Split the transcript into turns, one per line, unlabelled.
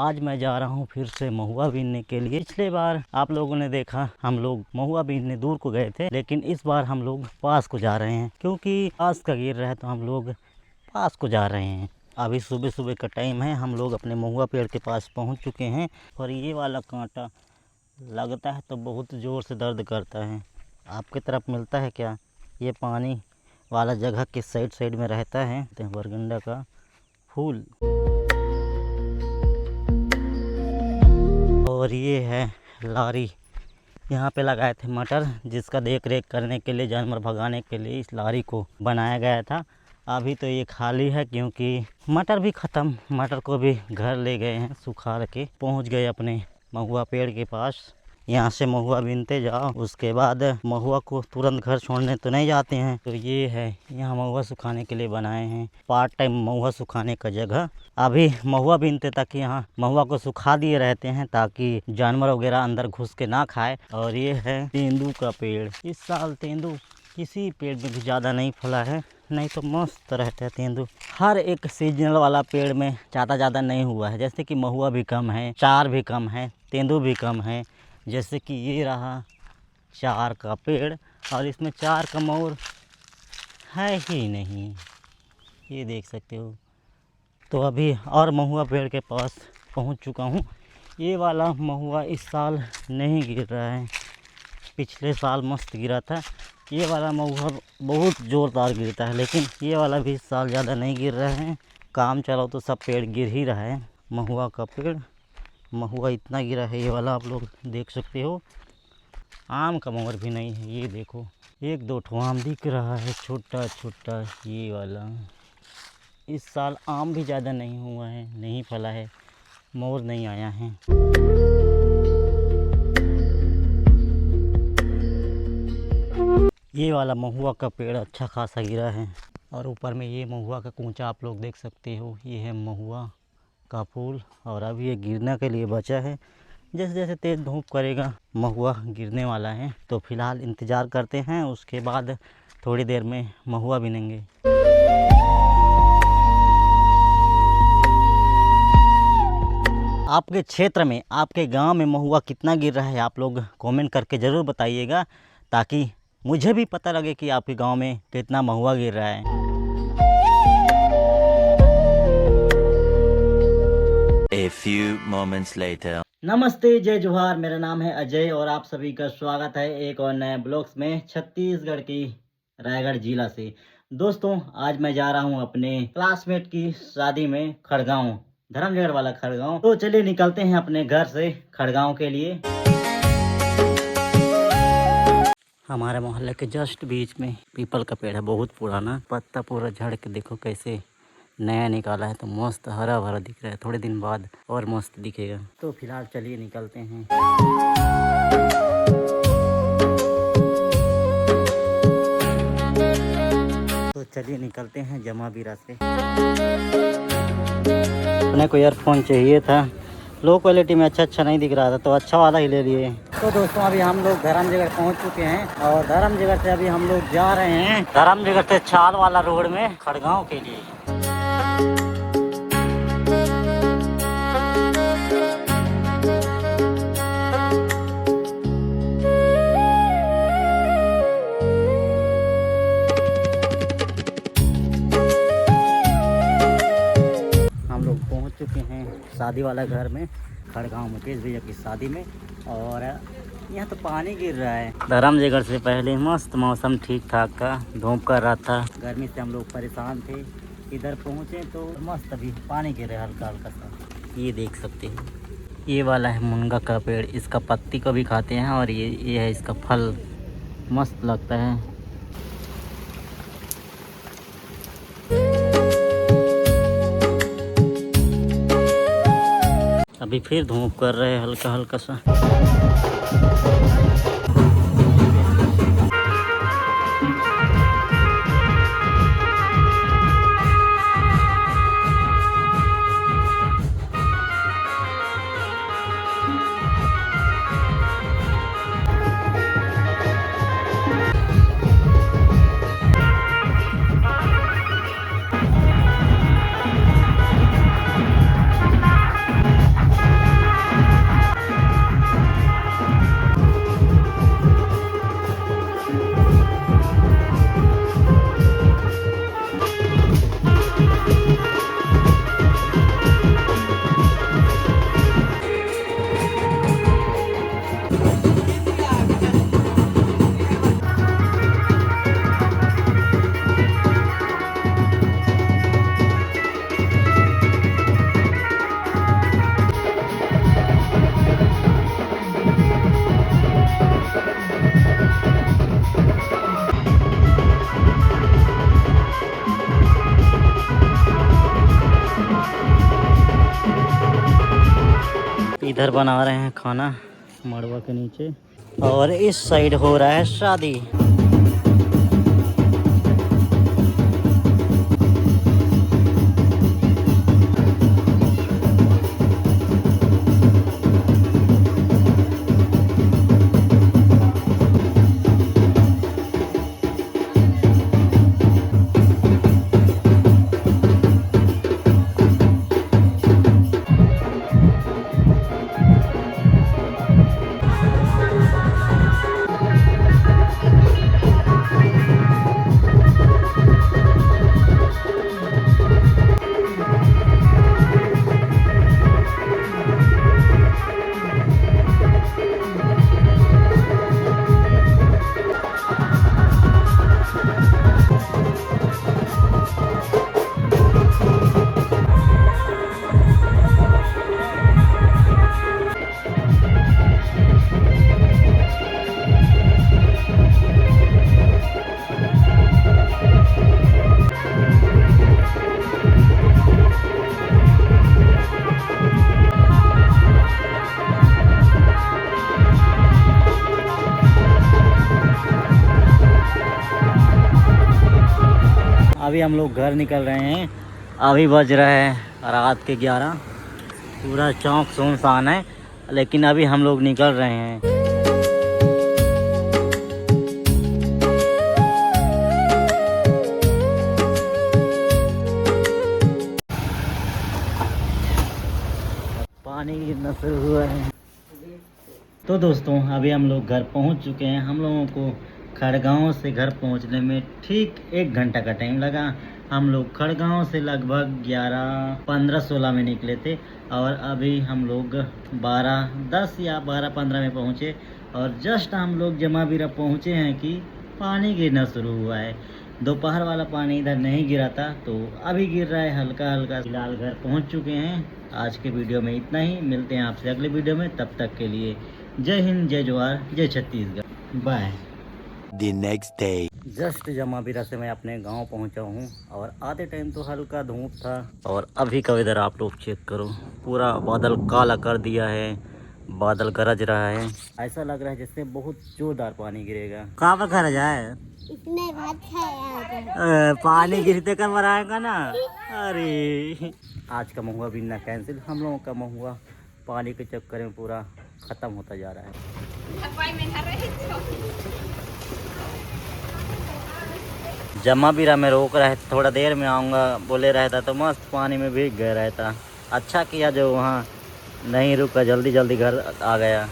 आज मैं जा रहा हूँ फिर से महुआ बीनने के लिए। पिछले बार आप लोगों ने देखा हम लोग महुआ बीनने दूर को गए थे, लेकिन इस बार हम लोग पास को जा रहे हैं क्योंकि पास का गिर रहा है तो हम लोग पास को जा रहे हैं। अभी सुबह सुबह का टाइम है, हम लोग अपने महुआ पेड़ के पास पहुँच चुके हैं और ये वाला कांटा लगता है तो बहुत ज़ोर से दर्द करता है। आपकी तरफ मिलता है क्या? ये पानी वाला जगह के साइड में रहता है बरगंडा का फूल। और ये है लारी, यहाँ पे लगाए थे मटर, जिसका देख रेख करने के लिए, जानवर भगाने के लिए इस लारी को बनाया गया था। अभी तो ये खाली है क्योंकि मटर भी ख़त्म। मटर को भी घर ले गए हैं सुखा के। पहुँच गए अपने महुआ पेड़ के पास। यहाँ से महुआ बीनते जाओ, उसके बाद महुआ को तुरंत घर छोड़ने तो नहीं जाते हैं। तो ये है, यहाँ महुआ सुखाने के लिए बनाए हैं पार्ट टाइम महुआ सुखाने का जगह। अभी महुआ बीनते तक यहाँ महुआ को सुखा दिए रहते हैं ताकि जानवर वगैरह अंदर घुस के ना खाए। और ये है तेंदू का पेड़। इस साल तेंदू किसी पेड़ में भी ज़्यादा नहीं फला है, नहीं तो मस्त रहता है तेंदू। हर एक सीजनल वाला पेड़ में ज़्यादा नहीं हुआ है। जैसे कि महुआ भी कम है, चार भी कम है, तेंदू भी कम है। जैसे कि ये रहा चार का पेड़ और इसमें चार का मोर है ही नहीं, ये देख सकते हो। तो अभी और महुआ पेड़ के पास पहुंच चुका हूं। ये वाला महुआ इस साल नहीं गिर रहा है, पिछले साल मस्त गिरा था। ये वाला महुआ बहुत ज़ोरदार गिरता है, लेकिन ये वाला भी इस साल ज़्यादा नहीं गिर रहा है। काम चलाओ तो सब पेड़ गिर ही रहा है। महुआ का पेड़, महुआ इतना गिरा है ये वाला, आप लोग देख सकते हो। आम का मोर भी नहीं है, ये देखो एक दो ठो आम दिख रहा है छोटा छोटा। ये वाला इस साल आम भी ज़्यादा नहीं हुआ है, नहीं फला है, मोर नहीं आया है। ये वाला महुआ का पेड़ अच्छा खासा गिरा है और ऊपर में ये महुआ का कूंचा आप लोग देख सकते हो। ये है महुआ का फूल और अब ये गिरने के लिए बचा है। जैसे जैसे तेज़ धूप करेगा महुआ गिरने वाला है। तो फिलहाल इंतज़ार करते हैं, उसके बाद थोड़ी देर में महुआ बीनेंगे। आपके क्षेत्र में, आपके गांव में महुआ कितना गिर रहा है आप लोग कमेंट करके ज़रूर बताइएगा, ताकि मुझे भी पता लगे कि आपके गांव में कितना महुआ गिर रहा है।
A few moments later.
नमस्ते, जय जोहार। मेरा नाम है अजय और आप सभी का स्वागत है एक और नए ब्लॉग्स में छत्तीसगढ़ की रायगढ़ जिला से। दोस्तों, आज मैं जा रहा हूं अपने क्लासमेट की शादी में खड़गांव, धर्मजगढ़ वाला खड़गांव। तो चलिए निकलते हैं अपने घर से खड़गांव के लिए। हमारे मोहल्ले के जस्ट बीच में पीपल का पेड़ है, बहुत पुराना, पत्ता पूरा झड़ के देखो कैसे नया निकाला है। तो मस्त हरा भरा दिख रहा है, थोड़े दिन बाद और मस्त दिखेगा। तो फिलहाल चलिए निकलते हैं। तो चलिए निकलते हैं जमा बीरा से। अपने को ईयरफोन चाहिए था, लो क्वालिटी में अच्छा नहीं दिख रहा था तो अच्छा वाला ही ले लिए। तो दोस्तों, अभी हम लोग धर्मजगढ़ पहुंच चुके हैं और धर्मजगढ़ से अभी हम लोग जा रहे हैं धर्मजगढ़ से चाल वाला रोड में खड़गांव के लिए। चुके हैं शादी वाला घर में खड़गांव मुकेश भैया की शादी में। और यहाँ तो पानी गिर रहा है। धर्मजगढ़ से पहले मस्त मौसम ठीक ठाक था, धूप कर रहा था, गर्मी से हम लोग परेशान थे। इधर पहुँचे तो मस्त अभी पानी गिर रहा है हल्का हल्का सा, ये देख सकते हैं। ये वाला है मुनगा का पेड़, इसका पत्ती को भी खाते हैं और ये है इसका फल, मस्त लगता है। अभी फिर धूप कर रहे हैं हल्का हल्का सा। इधर बना रहे हैं खाना मड़वा के नीचे, और इस साइड हो रहा है शादी। अभी हम लोग घर निकल रहे हैं। अभी बज रहा है रात के 11। पूरा चौक सुनसान है, लेकिन अभी हम लोग निकल रहे हैं। पानी गिरना शुरू हुआ है। तो दोस्तों अभी हम लोग घर पहुंच चुके हैं। हम लोगों को खड़गांव से घर पहुंचने में ठीक 1 घंटा का टाइम लगा। हम लोग खड़गांव से लगभग 11:15-16 में निकले थे, और अभी हम लोग 12:10 या 12:15 में पहुंचे। और जस्ट हम लोग जमावीरा पहुंचे हैं कि पानी गिरना शुरू हुआ है। दोपहर वाला पानी इधर नहीं गिरा था, तो अभी गिर रहा है हल्का हल्का। फिलहाल घर पहुंच चुके हैं। आज के वीडियो में इतना ही। मिलते हैं आपसे अगले वीडियो में। तब तक के लिए जय हिंद, जय जवाहर, जय Chhattisgarh. Bye.
The next day.
Just जमावीरा से मैं अपने गांव पहुंचा हूं, और आधे टाइम तो हल्का धूप था, और अभी का इधर आप लोग चेक करो। पूरा बादल काला कर दिया है, बादल गरज रहा है। ऐसा लग रहा है जैसे बहुत जोरदार पानी गिरेगा। कहाँ पर गरज है?
इतने बात है
पानी गिरते कर मराएगा ना। अरे आज का महुआ बिना कैंसिल। हम लोगों का महुआ पानी के चक्कर में पूरा खत्म होता जा रहा है। जमावीरा में रोक रहे थे, थोड़ा देर में आऊँगा बोले रहता तो मस्त पानी में भीग गया रहता। अच्छा किया जो वहाँ नहीं रुका, जल्दी जल्दी घर आ गया।